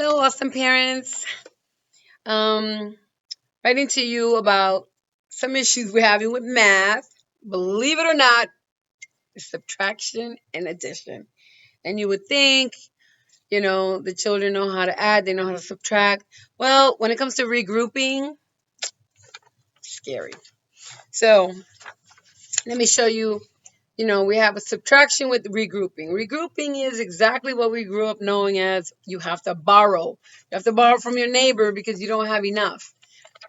Hello, awesome parents. Um, Writing to you about some issues we're having with math. Believe it or not, it's subtraction and addition. And you would think, the children know how to add, they know how to subtract. Well, when it comes to regrouping, scary. So let me show you. We have a subtraction with regrouping. Regrouping is exactly what we grew up knowing as you have to borrow. You have to borrow from your neighbor because you don't have enough.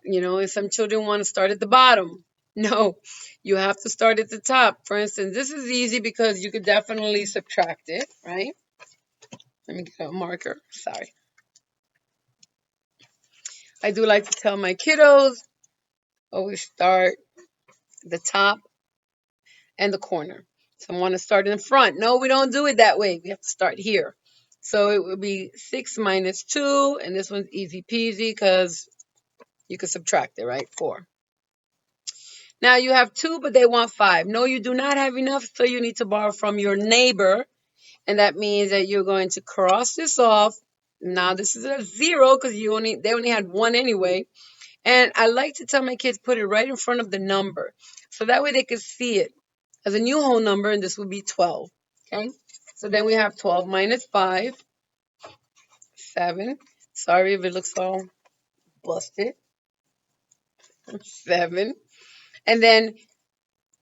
And some children want to start at the bottom. No, you have to start at the top. For instance, this is easy because you could definitely subtract it, right? Let me get a marker. Sorry. I do like to tell my kiddos always start at the top and the corner. Some want to start in the front. No, we don't do it that way. We have to start here. So it would be 6 minus 2, and this one's easy peasy because you can subtract it, right? 4. Now you have 2, but they want 5. No, you do not have enough, so you need to borrow from your neighbor. And that means that you're going to cross this off. Now this is a 0 because they only had 1 anyway. And I like to tell my kids put it right in front of the number. So that way they can see it as a new whole number, and this would be 12. Okay? So then we have 12 minus 5, 7. Sorry if it looks all busted. 7. And then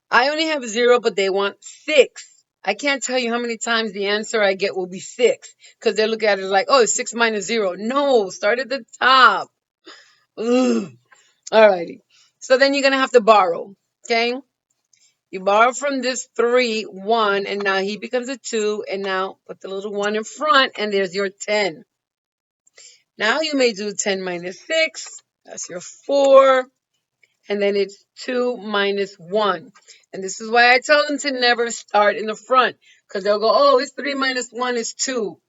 I only have 0, but they want 6. I can't tell you how many times the answer I get will be 6 because they look at it like, oh, it's 6 minus 0. No, start at the top. Ugh. Alrighty. So then you're going to have to borrow. Okay? You borrow from this 3, 1, and now he becomes a 2, and now put the little 1 in front, and there's your 10. Now you may do 10 minus 6. That's your 4. And then it's 2 minus 1. And this is why I tell them to never start in the front. Because they'll go, oh, it's 3 minus 1 is 2.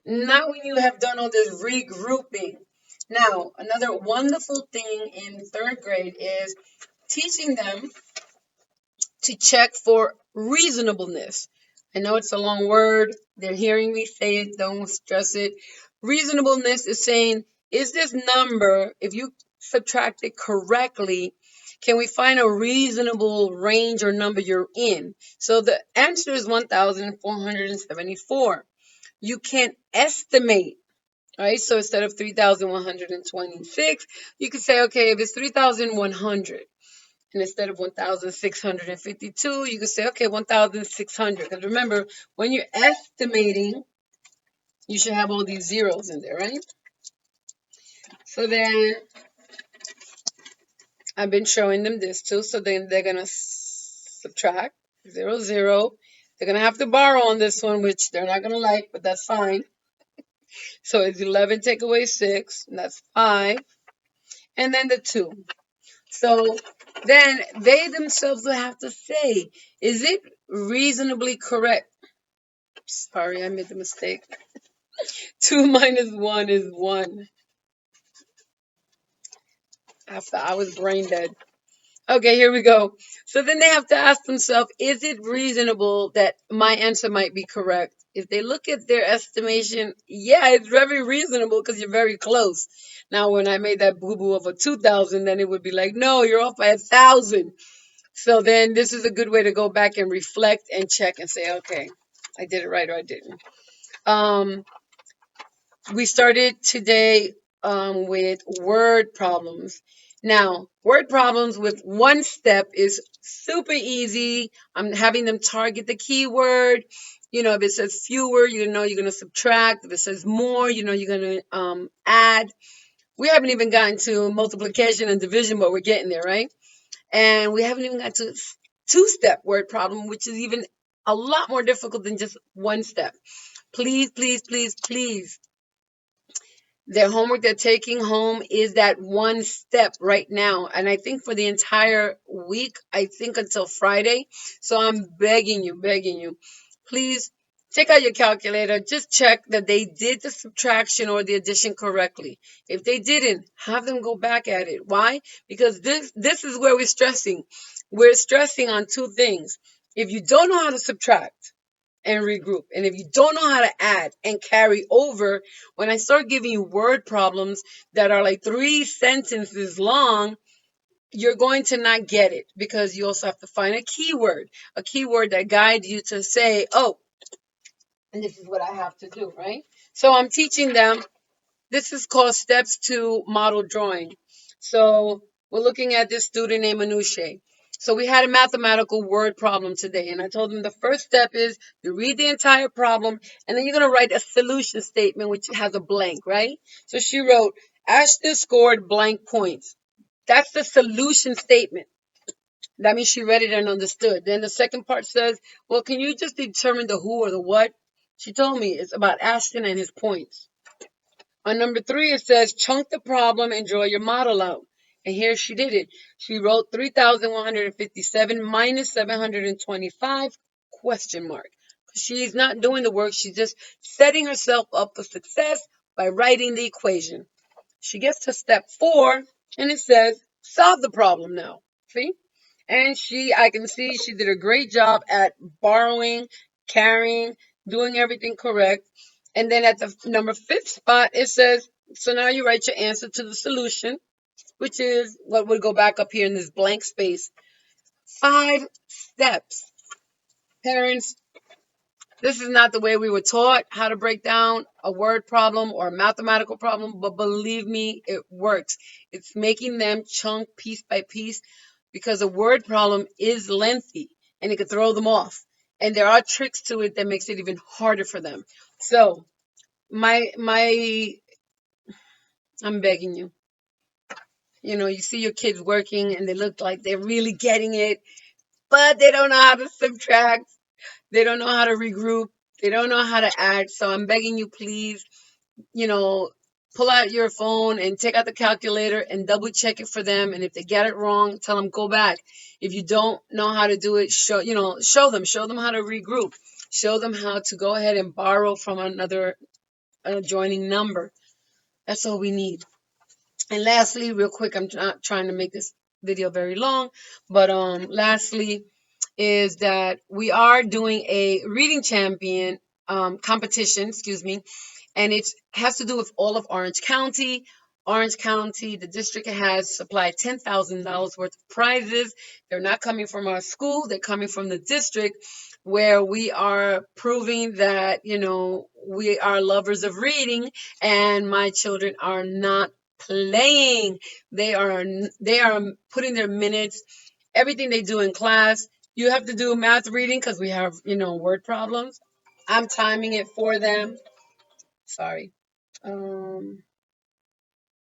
Not when you have done all this regrouping. Now, another wonderful thing in 3rd grade is teaching them to check for reasonableness. I know it's a long word. They're hearing me say it. Don't stress it. Reasonableness is saying, is this number, if you subtract it correctly, can we find a reasonable range or number you're in? So the answer is 1,474. You can estimate, right? So instead of 3,126, you could say, okay, if it's 3,100, and instead of 1,652, you could say, okay, 1,600. Because remember, when you're estimating, you should have all these zeros in there, right? So then I've been showing them this too. So then they're going to subtract 0, 0. They're going to have to borrow on this one, which they're not going to like, but that's fine. So it's 11 take away 6, and that's 5. And then the 2. So then they themselves will have to say, is it reasonably correct? Sorry, I made the mistake. 2 minus 1 is 1. After I was brain dead. Okay, here we go. So then they have to ask themselves, is it reasonable that my answer might be correct? If they look at their estimation, yeah, it's very reasonable because you're very close. Now, when I made that boo-boo of a 2,000, then it would be like, no, you're off by 1,000. So then this is a good way to go back and reflect and check and say, okay, I did it right or I didn't. We started today with word problems. Now, word problems with one step is super easy. I'm having them target the keyword. If it says fewer, you're going to subtract. If it says more, you're going to add. We haven't even gotten to multiplication and division, but we're getting there, right? And we haven't even got to two-step word problem, which is even a lot more difficult than just one step. Please, please, please, please. Their homework they're taking home is that one step right now. And I think for the entire week, I think until Friday. So I'm begging you, please take out your calculator. Just check that they did the subtraction or the addition correctly. If they didn't, have them go back at it. Why? Because this is where we're stressing. We're stressing on two things. If you don't know how to subtract, and regroup. And if you don't know how to add and carry over, when I start giving you word problems that are like 3 sentences long, you're going to not get it, because you also have to find a keyword that guides you to say, oh, and this is what I have to do, right? So I'm teaching them. This is called Steps to Model Drawing. So we're looking at this student named Anushe. So we had a mathematical word problem today, and I told them the first step is you read the entire problem, and then you're going to write a solution statement, which has a blank, right? So she wrote, Ashton scored blank points. That's the solution statement. That means she read it and understood. Then the second part says, well, can you just determine the who or the what? She told me it's about Ashton and his points. On number 3, it says, chunk the problem and draw your model out. And here she did it. She wrote 3,157 minus 725 question mark. She's not doing the work. She's just setting herself up for success by writing the equation. She gets to step 4 and it says, solve the problem now. See? And I can see she did a great job at borrowing, carrying, doing everything correct. And then at the number 5th spot, it says, so now you write your answer to the solution, which is what would go back up here in this blank space. 5 steps. Parents, this is not the way we were taught how to break down a word problem or a mathematical problem, but believe me, it works. It's making them chunk piece by piece, because a word problem is lengthy and it could throw them off. And there are tricks to it that makes it even harder for them. So I'm begging you. You see your kids working and they look like they're really getting it, but they don't know how to subtract. They don't know how to regroup. They don't know how to add. So I'm begging you, please, you know, pull out your phone and take out the calculator and double check it for them. And if they get it wrong, tell them go back. If you don't know how to do it, show them how to regroup. Show them how to go ahead and borrow from another adjoining number. That's all we need. And lastly, real quick, I'm not trying to make this video very long, but lastly is that we are doing a reading champion competition, excuse me, and it has to do with all of Orange County. Orange County, the district has supplied $10,000 worth of prizes. They're not coming from our school, they're coming from the district, where we are proving that, we are lovers of reading and my children are not playing. They are putting their minutes, everything they do in class. You have to do math reading because we have, word problems. I'm timing it for them. Sorry. I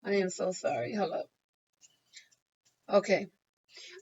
am so sorry. Hello. Okay.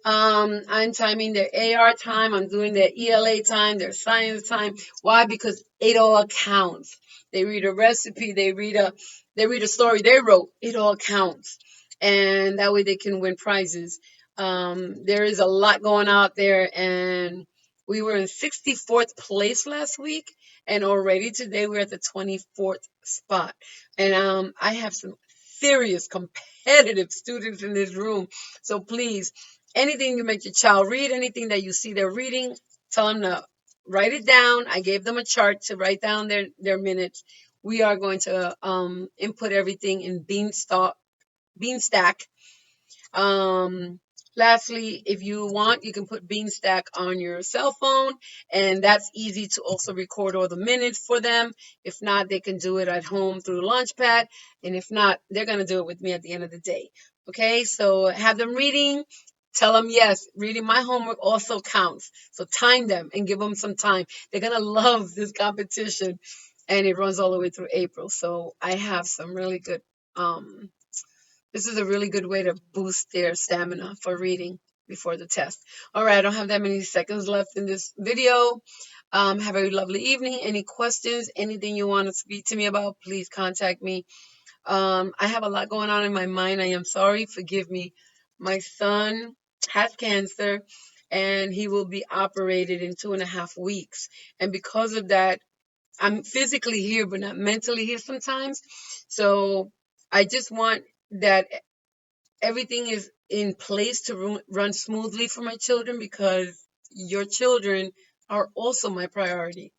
I'm timing their AR time. I'm doing their ELA time, their science time. Why? Because it all counts. They read a recipe. They read a story they wrote. It all counts, and that way they can win prizes. There is a lot going out there, and we were in 64th place last week, and already today we're at the 24th spot. And I have some serious competitive students in this room, so please, anything you make your child read, anything that you see they're reading, tell them to write it down. I gave them a chart to write down their minutes. We are going to input everything in Beanstack. Um, Lastly, if you want, you can put Beanstack on your cell phone, and that's easy to also record all the minutes for them. If not, they can do it at home through Launchpad, and if not, they're going to do it with me at the end of the day. Okay, so have them reading. Tell them, yes, reading my homework also counts. So time them and give them some time. They're going to love this competition, and it runs all the way through April. So I have some really good this is a really good way to boost their stamina for reading before the test. All right, I don't have that many seconds left in this video. Have a lovely evening. Any questions, anything you want to speak to me about, please contact me. I have a lot going on in my mind. I am sorry. Forgive me. My son has cancer and he will be operated in 2.5 weeks. And because of that, I'm physically here, but not mentally here sometimes. So I just want that everything is in place to run smoothly for my children, because your children are also my priority.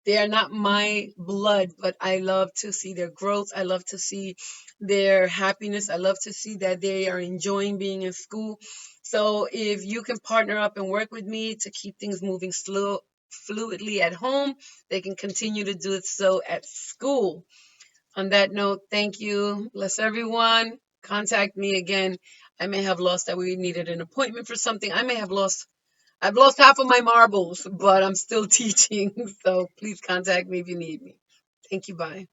They are not my blood, but I love to see their growth. I love to see their happiness. I love to see that they are enjoying being in school. So if you can partner up and work with me to keep things moving fluidly at home, they can continue to do it so at school. On that note, thank you. Bless everyone. Contact me again. I may have lost that we needed an appointment for something. I've lost half of my marbles, but I'm still teaching. So please contact me if you need me. Thank you. Bye.